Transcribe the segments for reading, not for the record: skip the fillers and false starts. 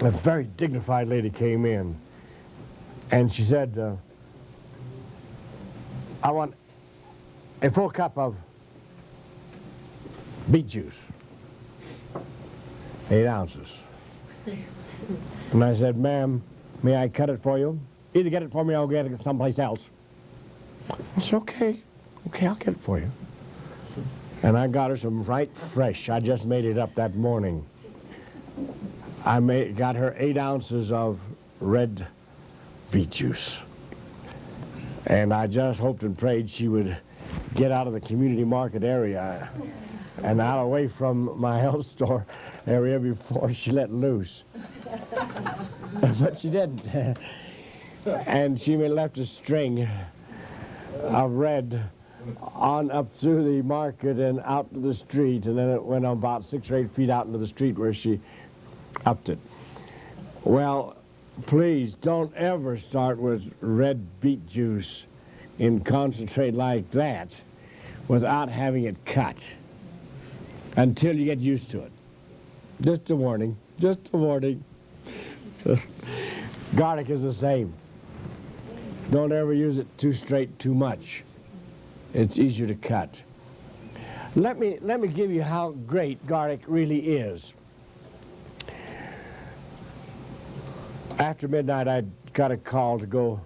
a very dignified lady came in, and she said, I want a full cup of beet juice, 8 ounces. And I said, ma'am, may I cut it for you? Either get it for me or I'll get it someplace else. I said, okay, I'll get it for you. And I got her some right fresh. I just made it up that morning. I got her 8 ounces of red beet juice. And I just hoped and prayed she would get out of the community market area and out away from my health store area before she let loose. But she didn't. And she left a string of red on up through the market and out to the street, and then it went on about 6 or 8 feet out into the street where she upped it. Well, please don't ever start with red beet juice in concentrate like that without having it cut until you get used to it. Just a warning, just a warning. Garlic is the same. Don't ever use it too straight too much. It's easier to cut. Let me give you how great garlic really is. After midnight, I got a call to go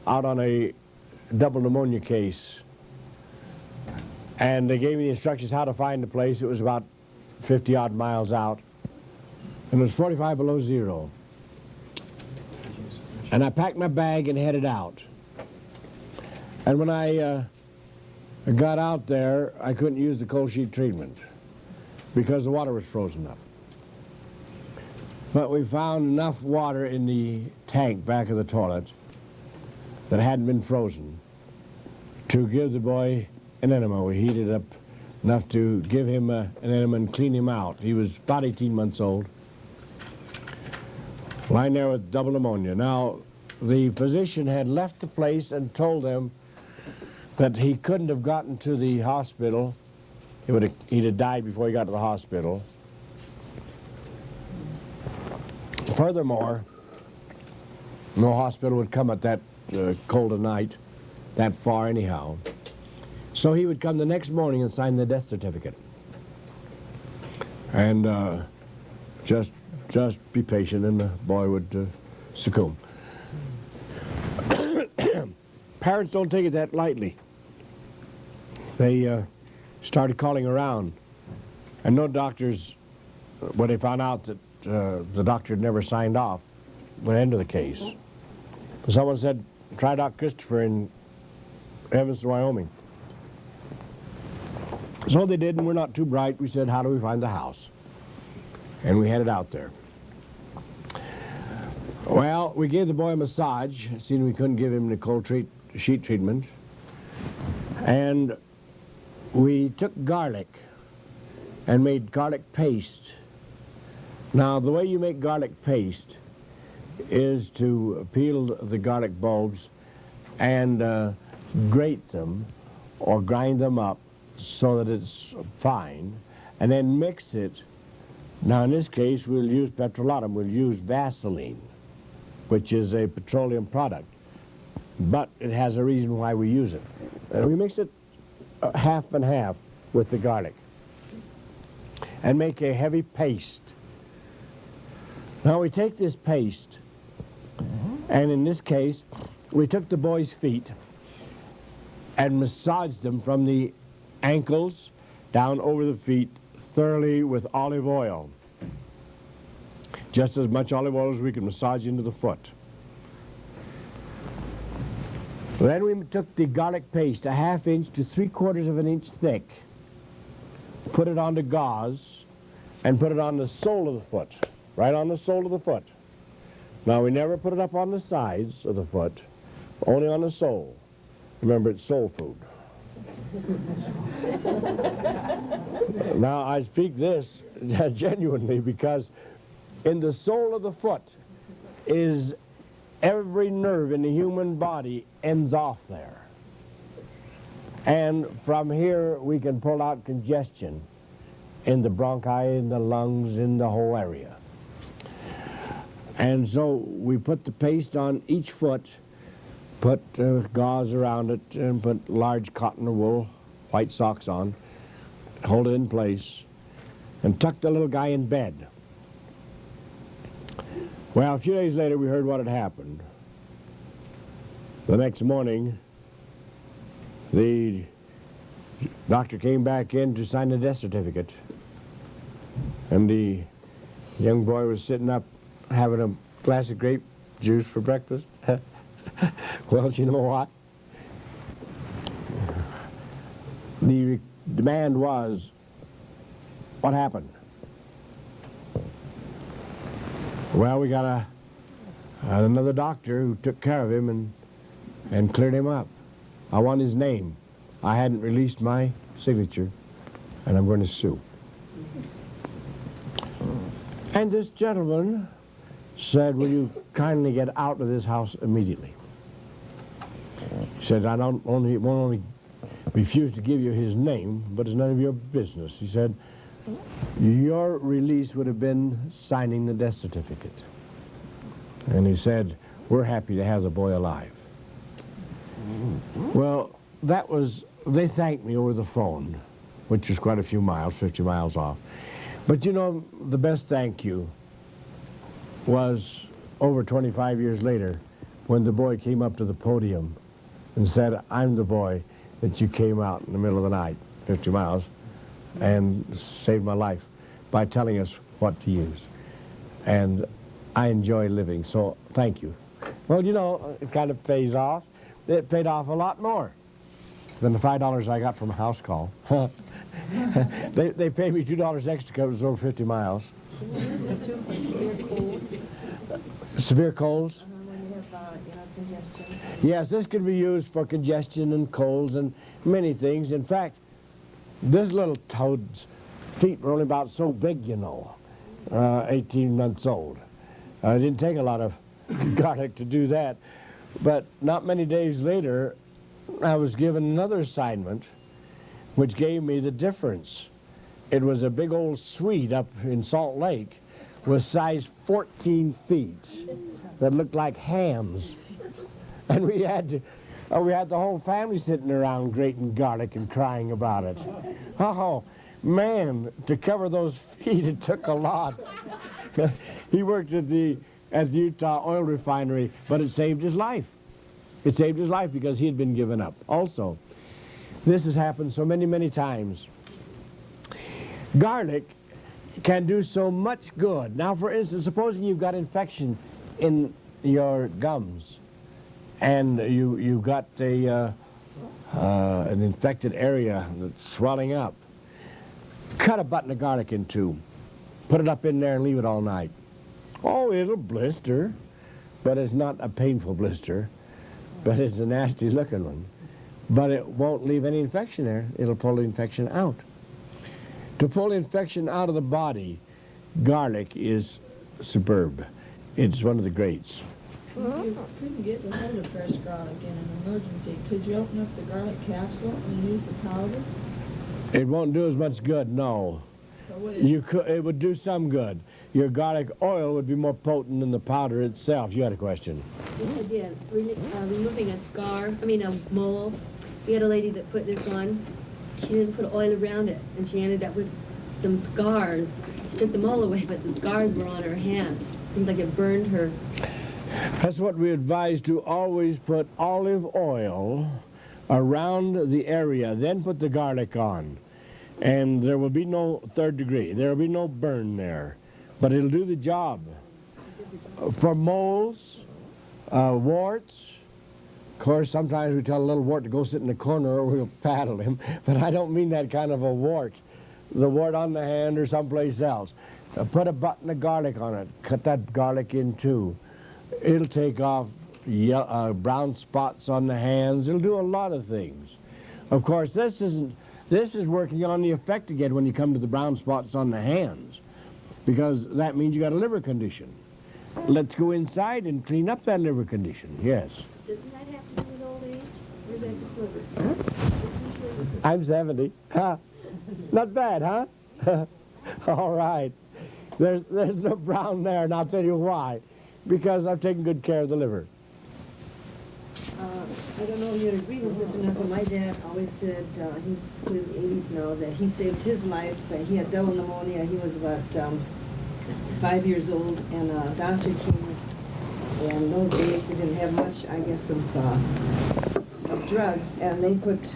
out on a double pneumonia case. And they gave me the instructions how to find the place. It was about 50-odd miles out. And it was 45 below zero. And I packed my bag and headed out. And when I got out there, I couldn't use the cold sheet treatment because the water was frozen up. But we found enough water in the tank back of the toilet that hadn't been frozen to give the boy an enema. We heated up enough to give him an enema and clean him out. He was about 18 months old, lying there with double pneumonia. Now, the physician had left the place and told them that he couldn't have gotten to the hospital. He'd have died before he got to the hospital. Furthermore, no hospital would come at that cold of night, that far anyhow. So he would come the next morning and sign the death certificate. And just be patient and the boy would succumb. Parents don't take it that lightly. They started calling around, and no doctors, when they found out that the doctor had never signed off, went into the case. Someone said, try Doc Christopher in Evanston, Wyoming. So they did, and we're not too bright. We said, how do we find the house? And we headed out there. Well, we gave the boy a massage, seeing we couldn't give him the cold sheet treatment. And we took garlic and made garlic paste. Now, the way you make garlic paste is to peel the garlic bulbs and grate them or grind them up so that it's fine, and then mix it. Now, in this case, we'll use petrolatum. We'll use Vaseline, which is a petroleum product, but it has a reason why we use it. We mix it half and half with the garlic and make a heavy paste. Now we take this paste, and in this case, we took the boy's feet and massaged them from the ankles down over the feet thoroughly with olive oil. Just as much olive oil as we could massage into the foot. Then we took the garlic paste, a ½ inch to 3/4 of an inch thick, put it onto gauze, and put it on the sole of the foot, right on the sole of the foot. Now, we never put it up on the sides of the foot, only on the sole. Remember, it's soul food. Now, I speak this genuinely because in the sole of the foot is every nerve in the human body ends off there. And from here, we can pull out congestion in the bronchi, in the lungs, in the whole area. And so we put the paste on each foot, put gauze around it, and put large cotton or wool, white socks on, hold it in place, and tucked the little guy in bed. Well, a few days later, we heard what had happened. The next morning, the doctor came back in to sign the death certificate, and the young boy was sitting up having a glass of grape juice for breakfast. Well, you know what? The demand was, what happened? Well, we got another doctor who took care of him and cleared him up. I want his name. I hadn't released my signature, and I'm going to sue. And this gentleman said, will you kindly get out of this house immediately? He said, I won't only refuse to give you his name, but it's none of your business. He said, your release would have been signing the death certificate. And he said, we're happy to have the boy alive. Well, that was, they thanked me over the phone, which was quite a few miles, 50 miles off. But you know, the best thank you was over 25 years later when the boy came up to the podium and said, I'm the boy that you came out in the middle of the night, 50 miles, and saved my life by telling us what to use. And I enjoy living, so thank you. Well, you know, it kind of pays off. It paid off a lot more than the $5 I got from a house call. They paid me $2 extra because it was over 50 miles. Can you use this too for severe cold? Severe colds? When you have congestion? Yes, this can be used for congestion and colds and many things. In fact, this little toad's feet were only about so big, you know, 18 months old. It didn't take a lot of garlic to do that. But not many days later, I was given another assignment which gave me the difference. It was a big old Swede up in Salt Lake with size 14 feet that looked like hams. And we had the whole family sitting around grating garlic and crying about it. Oh, man, to cover those feet, it took a lot. He worked at the Utah oil refinery, but it saved his life. It saved his life because he had been given up. Also, this has happened so many, many times. Garlic can do so much good. Now, for instance, supposing you've got infection in your gums, and you've got an infected area that's swelling up. Cut a button of garlic in two. Put it up in there and leave it all night. Oh, it'll blister, but it's not a painful blister, but it's a nasty looking one. But it won't leave any infection there. It'll pull the infection out. To pull infection out of the body, garlic is superb. It's one of the greats. If you couldn't get a hold of fresh garlic in an emergency, could you open up the garlic capsule and use the powder? It won't do as much good, no. So what It would do some good. Your garlic oil would be more potent than the powder itself. You had a question. Yes, I did. Removing a mole. We had a lady that put this on. She didn't put oil around it, and she ended up with some scars. She took the mole away, but the scars were on her hand. Seems like it burned her. That's what we advise, to always put olive oil around the area, then put the garlic on. And there will be no third degree. There will be no burn there. But it'll do the job. For moles, warts, of course, sometimes we tell a little wart to go sit in the corner or we'll paddle him, but I don't mean that kind of a wart. The wart on the hand or someplace else. Put a button of garlic on it. Cut that garlic in two. It'll take off brown spots on the hands. It'll do a lot of things. Of course, this is working on the effect again when you come to the brown spots on the hands, because that means you got a liver condition. Let's go inside and clean up that liver condition. Yes. Doesn't that have to do with old age, or is that just liver? I'm 70. Huh? Not bad, huh? All right. There's no brown there, and I'll tell you why. because I've taken good care of the liver. I don't know if you'd agree with this or not, but my dad always said, he's in the 80s now, that he saved his life. He had double pneumonia. He was about 5 years old, and a doctor came. And in those days, they didn't have much, I guess, of drugs, and they put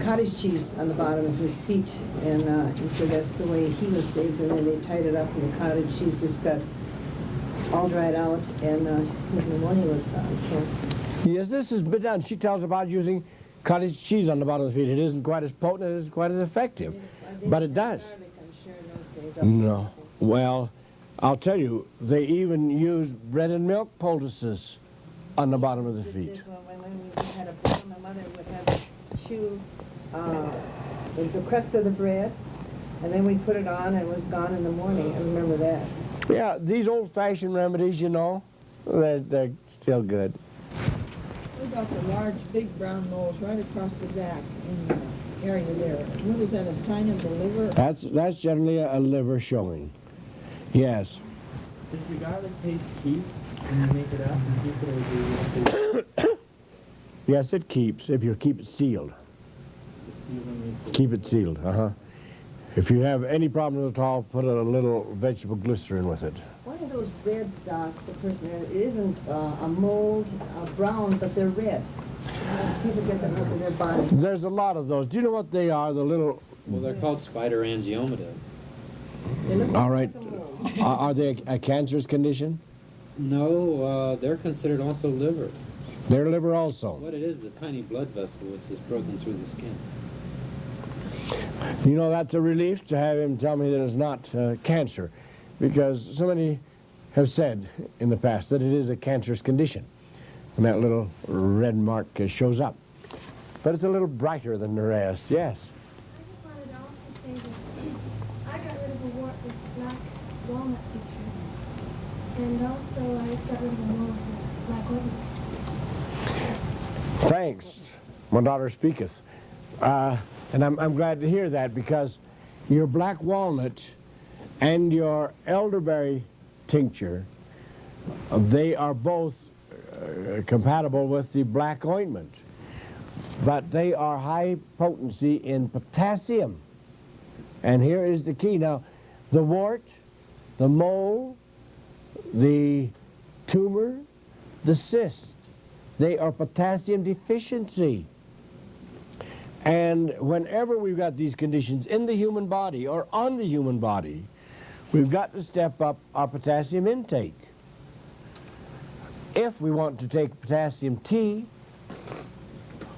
cottage cheese on the bottom of his feet, and he said that's the way he was saved. And then they tied it up, and the cottage cheese just got all dried out, and his pneumonia was gone. So. Yes, this has been done. She tells about using cottage cheese on the bottom of the feet. It isn't quite as potent, it isn't quite as effective, but it does. Garlic, I'm sure, in those days. No. Well, I'll tell you, they even use bread and milk poultices on the bottom of the feet. When we had a problem, my mother would have us chew the crust of the bread, and then we put it on, and it was gone in the morning. I remember that. Yeah, these old-fashioned remedies, you know, they're still good. What about the large, big brown moles right across the back in the area there? What is that, a sign of the liver? That's generally a liver showing. Yes. Does the garlic paste keep when you make it up and keep it, or do you have to Yes, it keeps, if you keep it sealed. seal them? Keep it sealed, If you have any problems at all, put a little vegetable glycerin with it. One of those red dots, the person, it isn't a mold, brown, but they're red. People get them over their body. There's a lot of those. Do you know what they are? The little... Well, they're called spider angiomata. They look All just right. like a mold. Are they a cancerous condition? No, they're considered also liver. They're liver also. What it is a tiny blood vessel which is broken through the skin. You know, that's a relief to have him tell me that it's not cancer, because so many have said in the past that it is a cancerous condition, and that little red mark shows up. But it's a little brighter than the rest, yes. I just wanted to also say that I got rid of a wart with black walnut tincture, and also I got rid of a mole with black ointment. Thanks, my daughter speaketh. And I'm glad to hear that, because your black walnut and your elderberry tincture, they are both compatible with the black ointment, but they are high potency in potassium. And here is the key. Now, the wart, the mole, the tumor, the cyst, they are potassium deficiency. And whenever we've got these conditions in the human body or on the human body, we've got to step up our potassium intake. If we want to take potassium tea,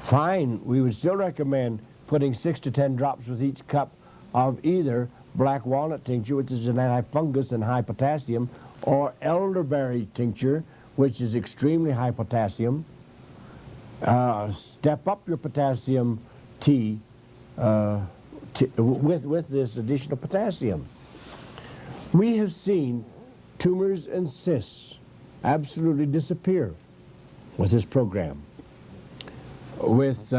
fine, we would still recommend putting 6 to 10 drops with each cup of either black walnut tincture, which is an antifungus and high potassium, or elderberry tincture, which is extremely high potassium. Step up your potassium tea with this additional potassium. We have seen tumors and cysts absolutely disappear with this program. With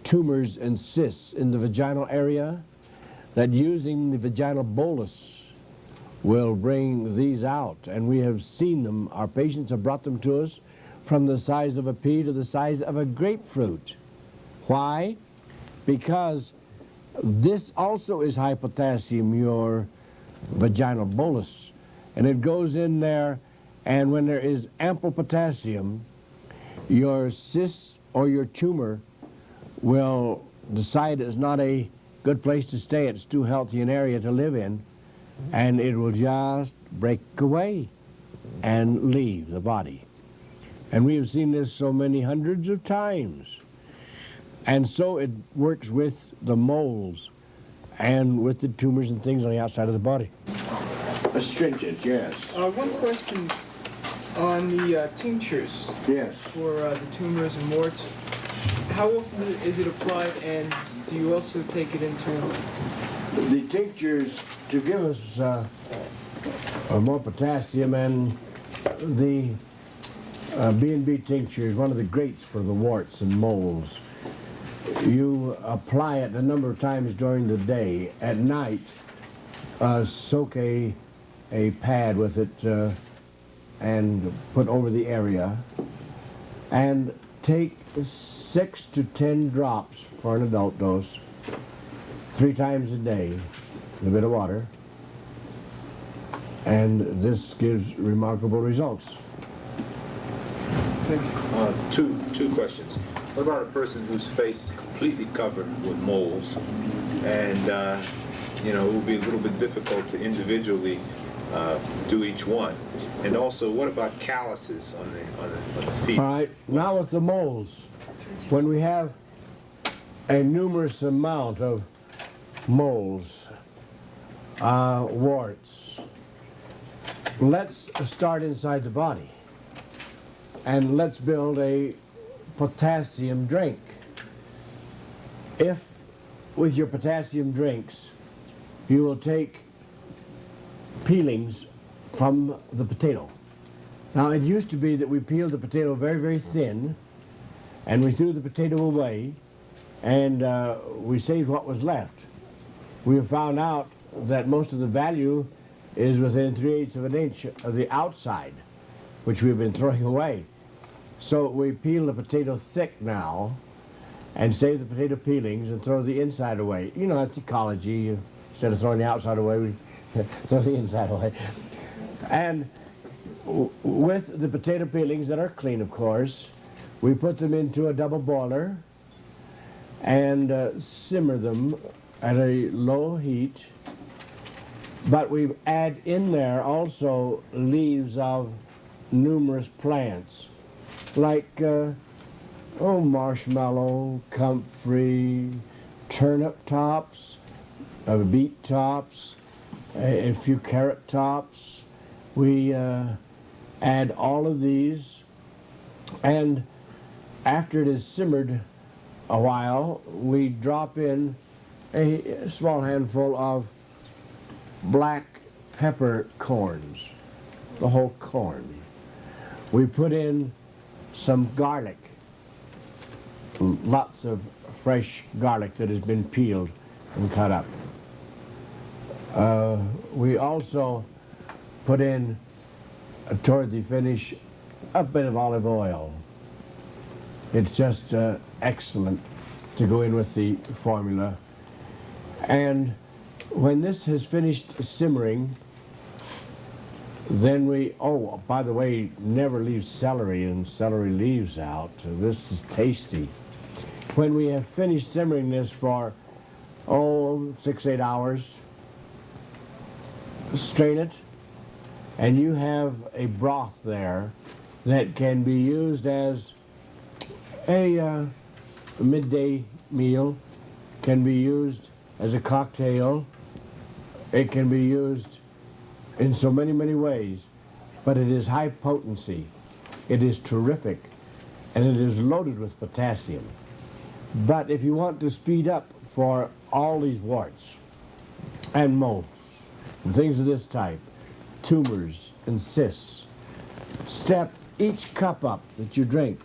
tumors and cysts in the vaginal area, that using the vaginal bolus will bring these out, and we have seen them. Our patients have brought them to us from the size of a pea to the size of a grapefruit. Why? Because this also is high potassium, your vaginal bolus, and it goes in there, and when there is ample potassium, your cyst or your tumor will decide it's not a good place to stay, it's too healthy an area to live in, and it will just break away and leave the body. And we have seen this so many hundreds of times. And so it works with the moles and with the tumors and things on the outside of the body. Astringent, yes. One question on the tinctures Yes. for the tumors and warts. How often is it applied, and do you also take it internally? The tinctures, to give us more potassium, and the B&B tincture is one of the greats for the warts and moles. You apply it a number of times during the day. At night, soak a pad with it and put over the area, and take 6 to 10 drops for an adult dose 3 times a day in a bit of water, and this gives remarkable results. Two questions. What about a person whose face is completely covered with moles, and you know, it will be a little bit difficult to individually do each one? And also, what about calluses on the feet? All right, now with the moles, when we have a numerous amount of moles, warts, let's start inside the body and let's build a potassium drink. If with your potassium drinks you will take peelings from the potato. Now, it used to be that we peeled the potato very, very thin, and we threw the potato away, and we saved what was left. We have found out that most of the value is within 3/8 of an inch of the outside, which we've been throwing away. So we peel the potato thick now, and save the potato peelings and throw the inside away. You know, that's ecology. Instead of throwing the outside away, we throw the inside away. And with the potato peelings that are clean, of course, we put them into a double boiler and simmer them at a low heat. But we add in there also leaves of numerous plants, like marshmallow, comfrey, turnip tops, beet tops, a few carrot tops. We add all of these, and after it is simmered a while, we drop in a small handful of black pepper corns, the whole corn. We put in some garlic, lots of fresh garlic that has been peeled and cut up. We also put in, toward the finish, a bit of olive oil. It's just excellent to go in with the formula. And when this has finished simmering, then we, oh, by the way, never leave celery and celery leaves out. This is tasty. When we have finished simmering this for, 6-8 hours, strain it, and you have a broth there that can be used as a midday meal, can be used as a cocktail. It can be used in so many, many ways, but it is high potency. It is terrific, and it is loaded with potassium. But if you want to speed up for all these warts and moles and things of this type, tumors and cysts, step each cup up that you drink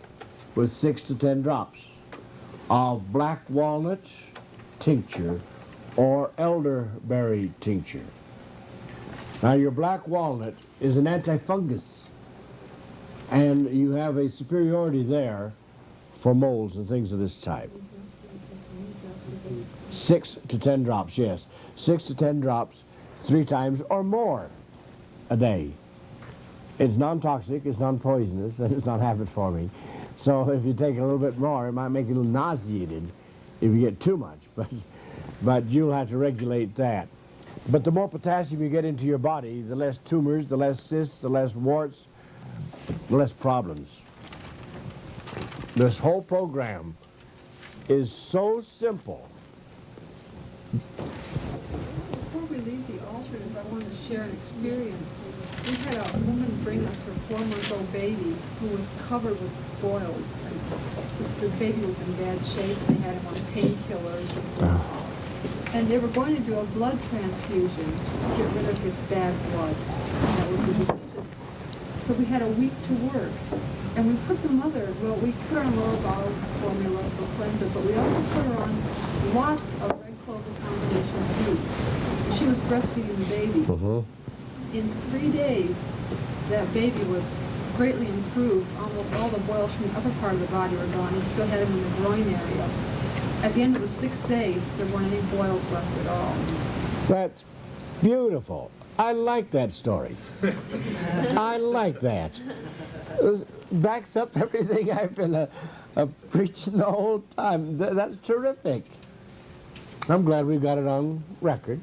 with 6 to 10 drops of black walnut tincture or elderberry tincture. Now, your black walnut is an antifungus, and you have a superiority there for moles and things of this type. 6 to 10 drops, yes. 6 to 10 drops 3 times or more a day. It's non-toxic, it's non-poisonous, and it's not habit-forming. So if you take a little bit more, it might make you a little nauseated if you get too much, but you'll have to regulate that. But the more potassium you get into your body, the less tumors, the less cysts, the less warts, the less problems. This whole program is so simple. Before we leave the altars, I want to share an experience. We had a woman bring us her 4-month-old baby who was covered with boils. And the baby was in bad shape. They had him on painkillers. And they were going to do a blood transfusion to get rid of his bad blood. And that was the decision. So we had a week to work. And we put the mother, well, we put her on lower bowel formula for cleanser, but we also put her on lots of red clover combination tea. She was breastfeeding the baby. In 3 days, that baby was greatly improved. Almost all the boils from the upper part of the body were gone. He still had them in the groin area. At the end of the 6th day, there weren't any boils left at all. That's beautiful. I like that story. I like that. It backs up everything I've been preaching the whole time. That's terrific. I'm glad we got it on record.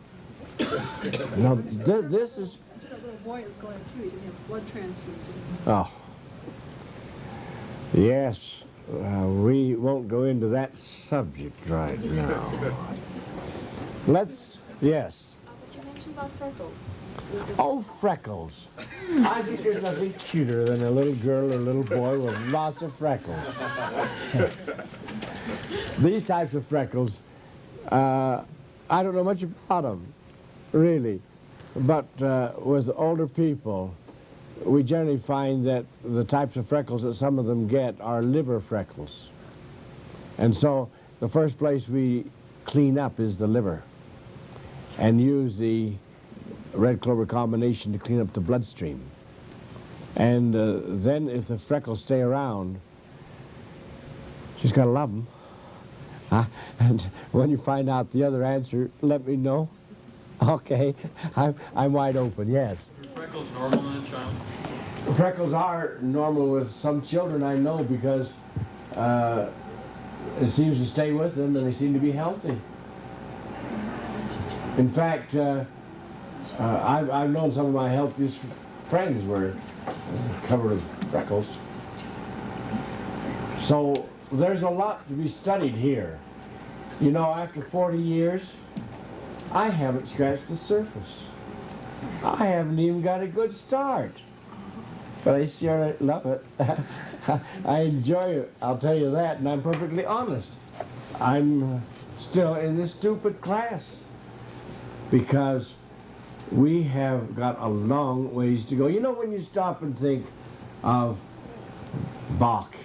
Now, this is... That little boy is glad too. He didn't have blood transfusions. Oh. Yes. We won't go into that subject right now. Let's... Yes. But you mentioned about freckles. Oh, freckles. I think there's nothing cuter than a little girl or little boy with lots of freckles. These types of freckles, I don't know much about them, really. But with older people, we generally find that the types of freckles that some of them get are liver freckles. And so the first place we clean up is the liver and use the red clover combination to clean up the bloodstream. And then if the freckles stay around, she's got to love them. And when you find out the other answer, let me know. Okay, I'm wide open, yes. Are freckles normal in a child? Freckles are normal with some children, I know, because it seems to stay with them and they seem to be healthy. In fact, I've known some of my healthiest friends were covered with freckles. So there's a lot to be studied here. You know, after 40 years, I haven't scratched the surface. I haven't even got a good start. But I sure love it. I enjoy it, I'll tell you that, and I'm perfectly honest. I'm still in this stupid class because we have got a long ways to go. You know, when you stop and think of Bach,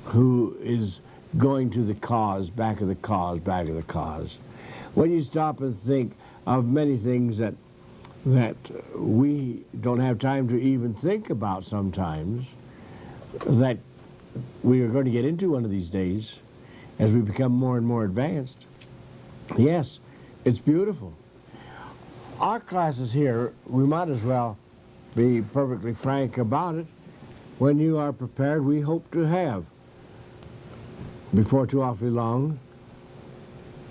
who is going to the cause, back of the cause, back of the cause. When you stop and think of many things that we don't have time to even think about sometimes, that we are going to get into one of these days as we become more and more advanced. Yes, it's beautiful. Our classes here, we might as well be perfectly frank about it. When you are prepared, we hope to have, before too awfully long,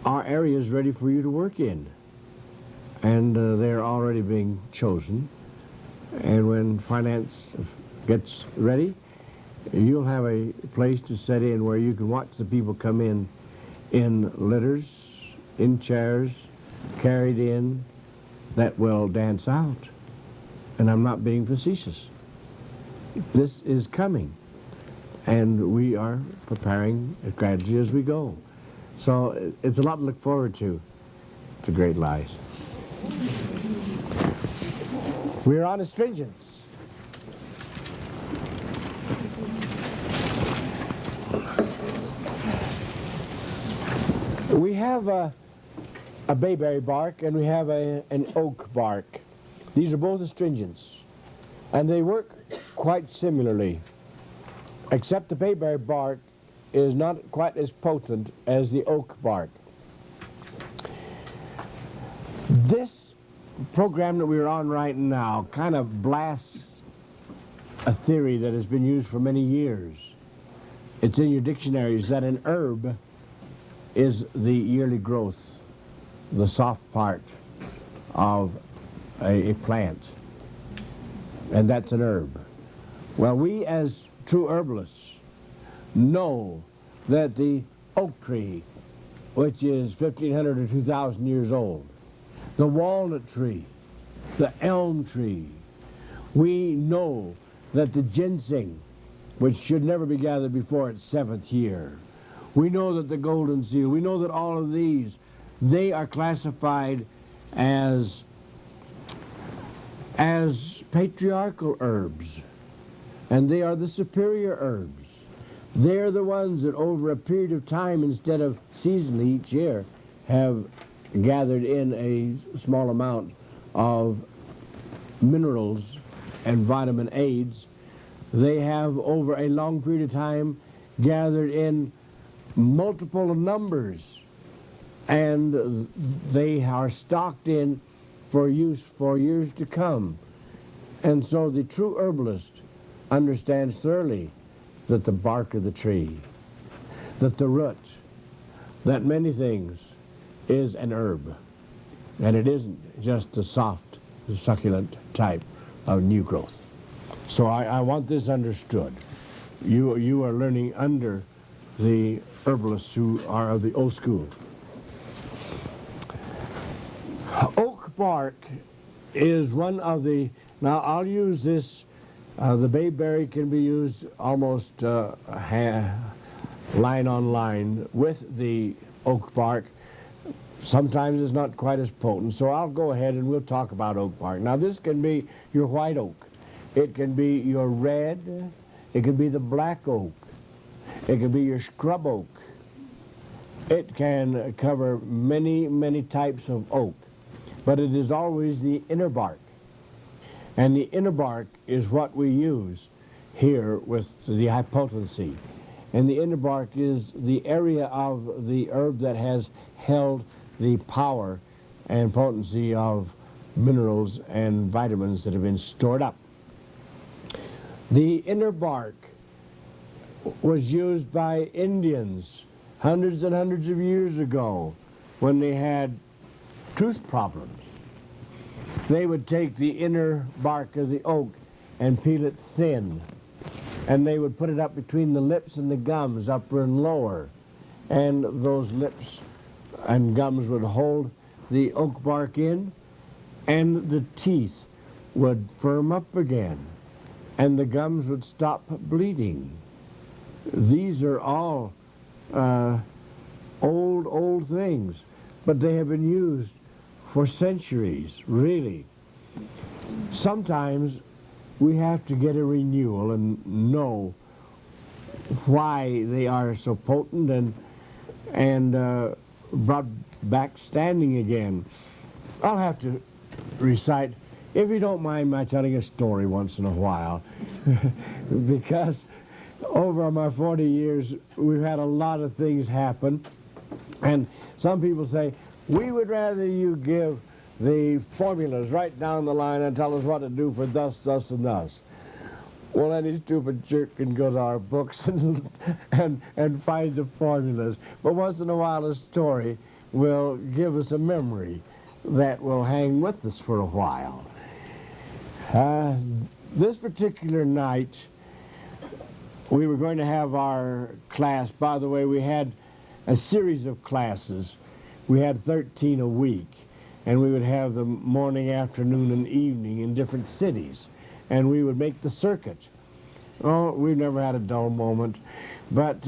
our areas ready for you to work in. And they're already being chosen. And when finance gets ready, you'll have a place to set in where you can watch the people come in litters, in chairs, carried in, that will dance out. And I'm not being facetious. This is coming. And we are preparing as gradually as we go. So it's a lot to look forward to. It's a great life. We're on astringents. We have a bayberry bark and we have an oak bark. These are both astringents. And they work quite similarly, except the bayberry bark is not quite as potent as the oak bark. This program that we're on right now kind of blasts a theory that has been used for many years. It's in your dictionaries that an herb is the yearly growth, the soft part of a plant, and that's an herb. Well, we as true herbalists know that the oak tree, which is 1,500 or 2,000 years old, the walnut tree, the elm tree, we know that the ginseng, which should never be gathered before its 7th year, we know that the golden seal, we know that all of these, they are classified as patriarchal herbs, and they are the superior herbs. They're the ones that over a period of time, instead of seasonally each year, have gathered in a small amount of minerals and vitamin A's, they have over a long period of time gathered in multiple numbers, and they are stocked in for use for years to come. And so the true herbalist understands thoroughly that the bark of the tree, that the root, that many things is an herb, and it isn't just the soft, succulent type of new growth. So I want this understood. You are learning under the herbalists who are of the old school. Oak bark is one of the, now I'll use this, the bayberry can be used almost line on line with the oak bark. Sometimes it's not quite as potent, so I'll go ahead and we'll talk about oak bark. Now this can be your white oak, it can be your red, it can be the black oak, it can be your scrub oak. It can cover many, many types of oak, but it is always the inner bark. And the inner bark is what we use here with the high potency. And the inner bark is the area of the herb that has held the power and potency of minerals and vitamins that have been stored up. The inner bark was used by Indians hundreds and hundreds of years ago when they had tooth problems. They would take the inner bark of the oak and peel it thin, and they would put it up between the lips and the gums, upper and lower, and those lips and gums would hold the oak bark in, and the teeth would firm up again, and the gums would stop bleeding. These are all old things, but they have been used for centuries, really. Sometimes we have to get a renewal and know why they are so potent and brought back standing again. I'll have to recite, if you don't mind my telling a story once in a while, because over my 40 years we've had a lot of things happen, and some people say, we would rather you give the formulas right down the line and tell us what to do for thus, thus, and thus. Well, any stupid jerk can go to our books and find the formulas. But once in a while a story will give us a memory that will hang with us for a while. This particular night, we were going to have our class. By the way, we had a series of classes. We had 13 a week, and we would have them morning, afternoon, and evening in different cities, and we would make the circuit. Oh, we've never had a dull moment, but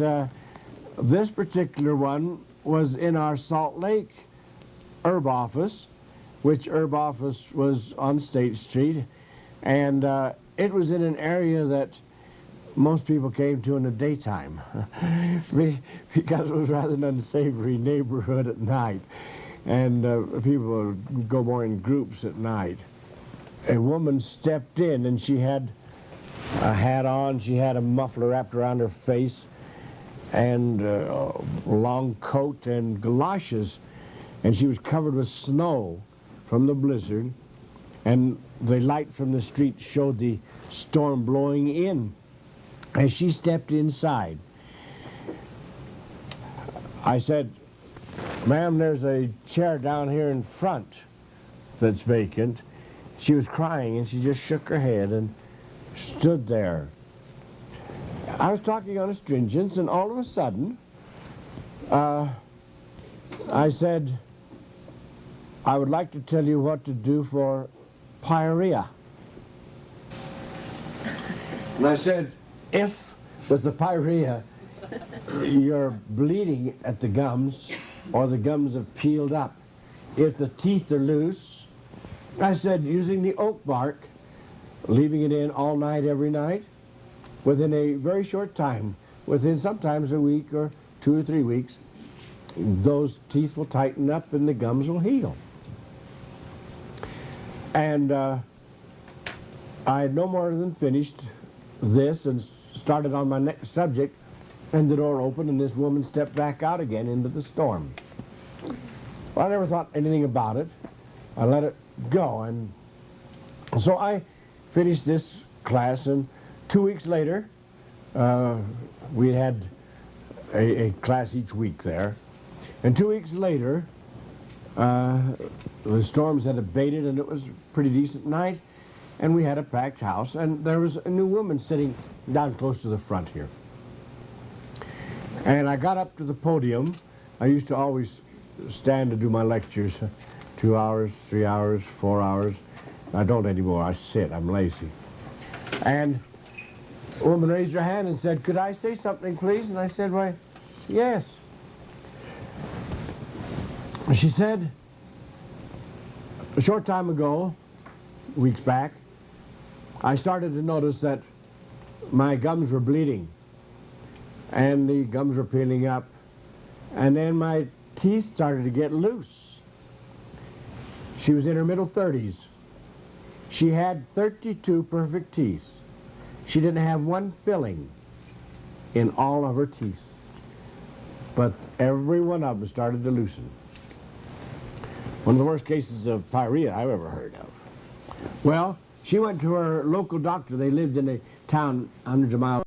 this particular one was in our Salt Lake herb office, which herb office was on State Street, and it was in an area that most people came to in the daytime because it was rather an unsavory neighborhood at night, and people would go more in groups at night. A woman stepped in, and she had a hat on, she had a muffler wrapped around her face, and a long coat and galoshes, and she was covered with snow from the blizzard, and the light from the street showed the storm blowing in. As she stepped inside, I said, ma'am, there's a chair down here in front that's vacant. She was crying, and she just shook her head and stood there. I was talking on astringents, and all of a sudden, I said, I would like to tell you what to do for Pyorrhea. And I said, if with the Pyorrhea you're bleeding at the gums, or the gums have peeled up, if the teeth are loose, I said, using the oak bark, leaving it in all night, every night, within a very short time, within sometimes a week or 2 or 3 weeks, those teeth will tighten up and the gums will heal. And I had no more than finished this and started on my next subject, and the door opened and this woman stepped back out again into the storm. Well, I never thought anything about it. I let it go, and so I finished this class, and 2 weeks later, we had a class each week there, and 2 weeks later, the storms had abated, and it was a pretty decent night, and we had a packed house, and there was a new woman sitting down close to the front here. And I got up to the podium. I used to always stand to do my lectures, 2 hours, 3 hours, 4 hours. I don't anymore. I sit. I'm lazy. And a woman raised her hand and said, "Could I say something, please?" And I said, "Why, yes." She said, a short time ago, weeks back, I started to notice that my gums were bleeding, and the gums were peeling up, and then my teeth started to get loose. She was in her middle 30s. She had 32 perfect teeth. She didn't have one filling in all of her teeth, but every one of them started to loosen. One of the worst cases of pyorrhea I've ever heard of. Well, she went to her local doctor. They lived in a town hundreds of miles